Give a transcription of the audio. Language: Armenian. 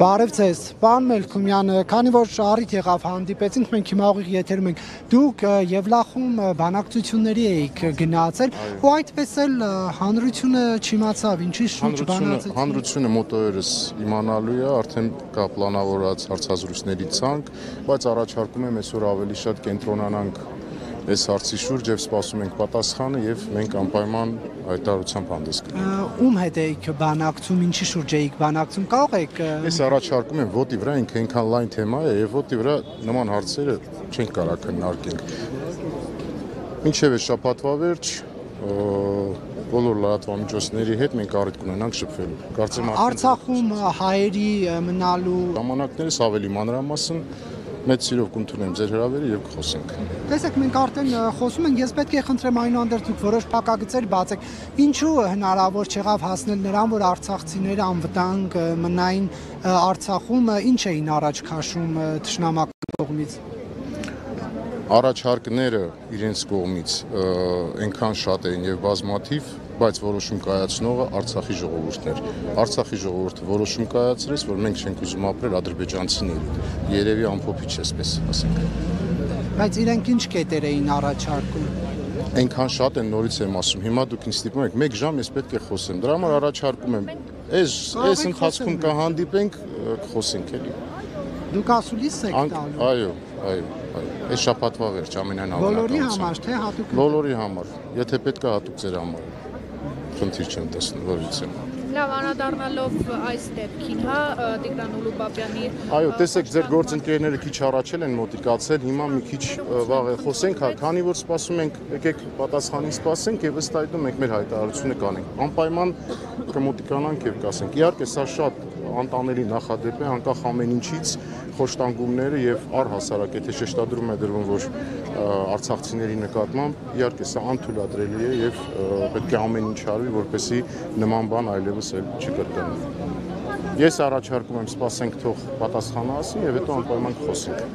Բարև ձեզ, պարոն Մելքումյան, քանի որ առիթ եղավ հանդիպեցինք, մենք հիմա ուղիղ եթերում ենք, դուք Եվլախում բանակցությունների էիք գնացել, ու այդպես էլ հանրությունը չիմացավ, ինչի շուրջ բանակցություն։ Հանրությունը մոտորերս իմանալու է, արդեն կա պլանավորած հարցազրույցների ցանկ, բայց առաջարկում եմ այսօր ավելի շատ կենտրոնանանք այս հարցի շուրջ եւ սպասում ենք պատասխանը եւ մենք անպայման հայտարարությամբ հանդես կգանք։ Ում հետ էիք բանակցում, ինչի շուրջ էիք բանակցում, կարող եք։ Ես առաջարկում եմ ոտի վրա ինքնին լայն թեմա է եւ ոտի վրա նման հարցերը չենք կարող քննարկենք։ Մինչեւ այս շաբաթվա վերջ բոլոր լրատվամիջոցների հետ մենք առիթ կունենանք շփվելու։ Կարծեմ Արցախում հայերի մնալու ժամանակներս ավելի մանրամասն մեծ սիրով կընդունեմ ձեր հրավերը եւ կխոսենք։ Տեսեք, մենք արդեն խոսում ենք, ես պետք է խնդրեմ այնուհանդերձ դուք որոշ փակագծեր բացեք։ Ինչու հնարավոր չեղավ հասնել նրան, որ արցախցիները անվտանգ մնային Արցախում, ինչ էին առաջ քաշում թշնամական կողմից։ Առաջարկները իրենց կողմից այնքան շատ էին եւ բազմաթիվ, բայց որոշում կայացնողը Արցախի ժողովուրդն էր։ Արցախի ժողովուրդը որոշում կայացրեց, որ մենք չենք ուզում ապրել ադրբեջանցիների։ Երևի ամփոփիչ էսպես ասենք։ Բայց իրենք ինչ կետեր էին առաջարկում։ Այնքան շատ են, նորից եմ ասում, հիմա դուք ինձ ստիպում եք, մեկ ժամ ես պետք է խոսեմ։ Դրա համար առաջարկում եմ, այս ընթացքում կհանդիպենք, կխոսենք էլի։ Դուք ասուլիս եք տալու։ Այո։ Այս շաբաթվա վերջ ամենայն Բոլորի համար, թե հատուկ։ Բոլորի համար, եթե պետք է հատուկ ձեր համար։ Խնդիր չեմ տեսնում, որից է։ Լավ, անդառնալով այս դեպքին, հա, Տիգրան Ուլուբաբյանի։ Այո, տեսեք, ձեր գործընկերները քիչ առաջել են մոտիկացել, հիմա մի քիչ վաղ է խոսենք, հա, քանի որ սպասում ենք, եկեք պատասխանին սպասենք եւ ըստ այդմ մենք մեր հայտարարությունը կանենք։ Անպայման կմոտիկանանք եւ կասենք։ Իհարկե, սա շատ անտանելի նախադեպ է, անկախ ամեն ինչից, խոշտանգումները եւ առհասարակ եթե շեշտադրում է դրվում, որ արցախցիների նկատմամբ, իհարկե սա անթույլատրելի է եւ պետք է ամեն ինչ արվի, որպեսզի նման բան այլևս չկրկնվի։ Ես առաջարկում եմ սպասենք թող պատասխանը ասի եւ հետո անպայման խոսենք։